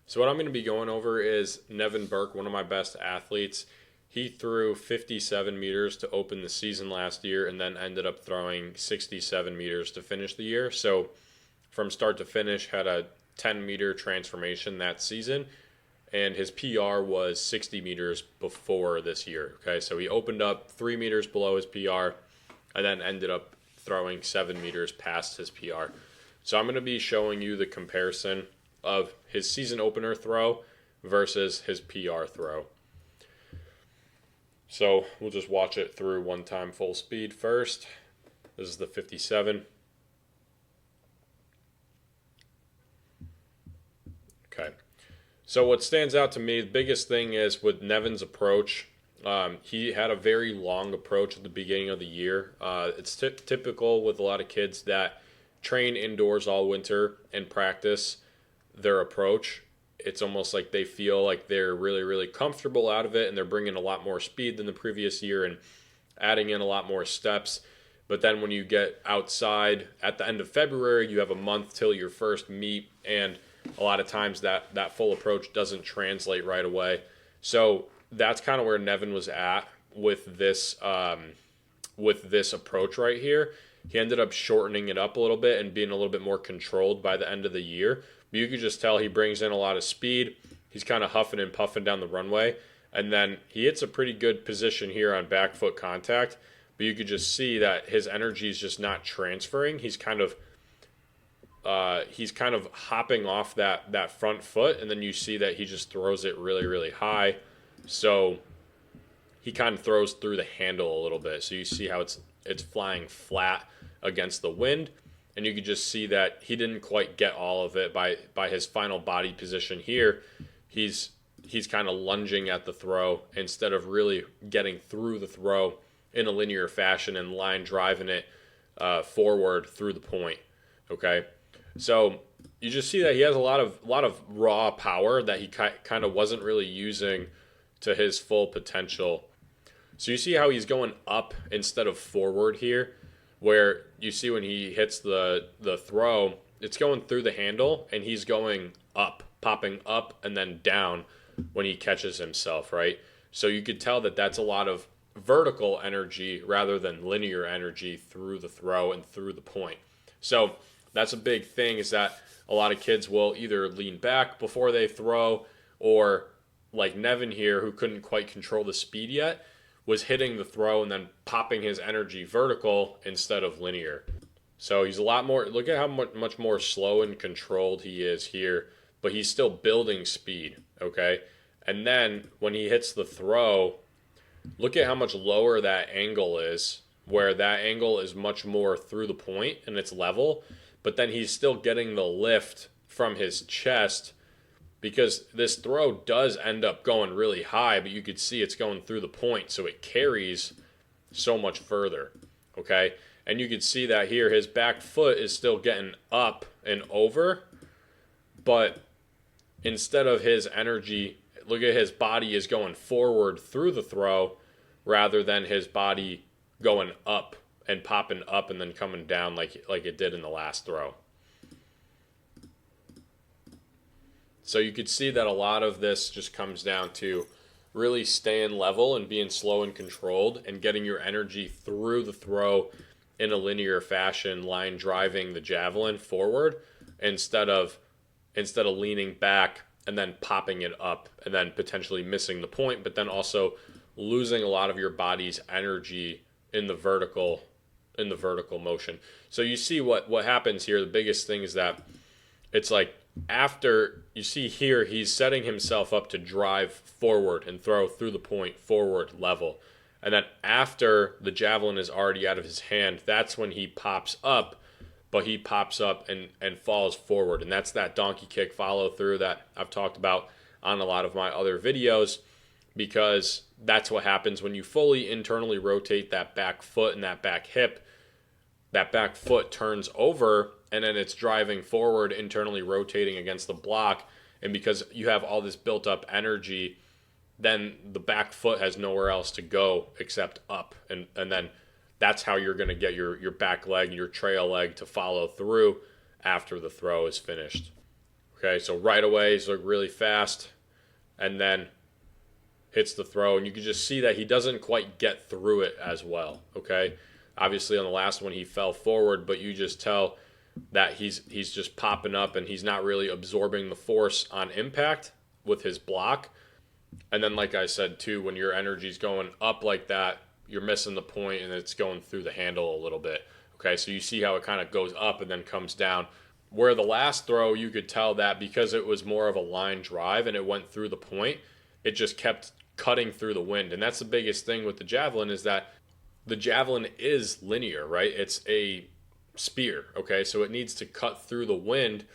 So what I'm going to be going over is Nevin Burke, one of my best athletes. He threw 57 meters to open the season last year and then ended up throwing 67 meters to finish the year. So from start to finish had a 10-meter transformation that season, and his PR was 60 meters before this year. Okay, so he opened up 3 meters below his PR and then ended up throwing 7 meters past his PR. So I'm going to be showing you the comparison of his season opener throw versus his PR throw. So we'll just watch it through one time full speed first. This is the 57. Okay. So what stands out to me, the biggest thing is with Nevin's approach. He had a very long approach at the beginning of the year. It's typical with a lot of kids that train indoors all winter and practice their approach. It's almost like they feel like they're really, really comfortable out of it, and they're bringing a lot more speed than the previous year and adding in a lot more steps. But then when you get outside at the end of February, you have a month till your first meet, and a lot of times that full approach doesn't translate right away. So that's kind of where Nevin was at with this approach right here. He ended up shortening it up a little bit and being a little bit more controlled by the end of the year. But you could just tell he brings in a lot of speed. He's kind of huffing and puffing down the runway. And then he hits a pretty good position here on back foot contact. But you could just see that his energy is just not transferring. He's kind of hopping off that front foot. And then you see that he just throws it really, really high. So he kind of throws through the handle a little bit. So you see how it's flying flat against the wind, and you could just see that he didn't quite get all of it by his final body position here. He's kind of lunging at the throw instead of really getting through the throw in a linear fashion and line driving it forward through the point. Okay, so you just see that he has a lot of raw power that he kind of wasn't really using to his full potential. So you see how he's going up instead of forward here, where you see when he hits the throw, it's going through the handle and he's going up, popping up and then down when he catches himself, right? So you could tell that that's a lot of vertical energy rather than linear energy through the throw and through the point. So that's a big thing, is that a lot of kids will either lean back before they throw, or like Nevin here, who couldn't quite control the speed yet, was hitting the throw and then popping his energy vertical instead of linear. So he's a lot more, look at how much more slow and controlled he is here, but he's still building speed, okay? And then when he hits the throw, look at how much lower that angle is, where that angle is much more through the point and it's level, but then he's still getting the lift from his chest, because this throw does end up going really high, but you could see it's going through the point, so it carries so much further, okay? And you could see that here, his back foot is still getting up and over, but instead of his energy, look at his body is going forward through the throw rather than his body going up and popping up and then coming down like it did in the last throw. So you could see that a lot of this just comes down to really staying level and being slow and controlled and getting your energy through the throw in a linear fashion, line driving the javelin forward instead of leaning back and then popping it up and then potentially missing the point, but then also losing a lot of your body's energy in the vertical motion. So you see what happens here. The biggest thing is that it's like, after you see here, he's setting himself up to drive forward and throw through the point forward level. And then after the javelin is already out of his hand, that's when he pops up, but he pops up and falls forward. And that's that donkey kick follow through that I've talked about on a lot of my other videos, because that's what happens when you fully internally rotate that back foot and that back hip. That back foot turns over, and then it's driving forward, internally rotating against the block. And because you have all this built up energy, then the back foot has nowhere else to go except up. And then that's how you're going to get your back leg, your trail leg to follow through after the throw is finished. Okay, so right away he's like really fast, and then hits the throw, and you can just see that he doesn't quite get through it as well. Okay, obviously on the last one he fell forward, but you just tell that he's just popping up and he's not really absorbing the force on impact with his block. And then, like I said too, when your energy's going up like that, you're missing the point and it's going through the handle a little bit. Okay, so you see how it kind of goes up and then comes down. Where the last throw, you could tell that because it was more of a line drive and it went through the point, it just kept cutting through the wind. And that's the biggest thing with the javelin, is that the javelin is linear, right? It's a spear, okay? So it needs to cut through the wind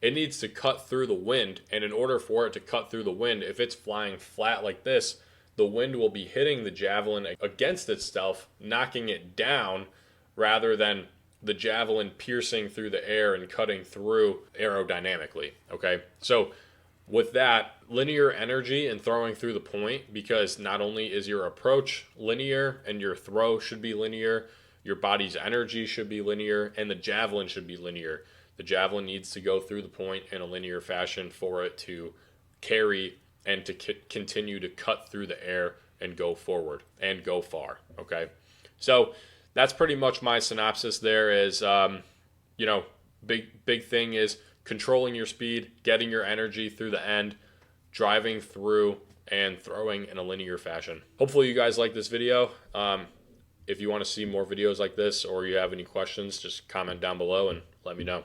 it needs to cut through the wind, and in order for it to cut through the wind, if it's flying flat like this, the wind will be hitting the javelin against itself, knocking it down, rather than the javelin piercing through the air and cutting through aerodynamically, okay? So with that, linear energy and throwing through the point, because not only is your approach linear and your throw should be linear, your body's energy should be linear, and the javelin should be linear. The javelin needs to go through the point in a linear fashion for it to carry and to continue to cut through the air and go forward and go far, okay? So that's pretty much my synopsis there. Is, big thing is controlling your speed, getting your energy through the end, driving through, and throwing in a linear fashion. Hopefully you guys like this video. If you want to see more videos like this or you have any questions, just comment down below and let me know.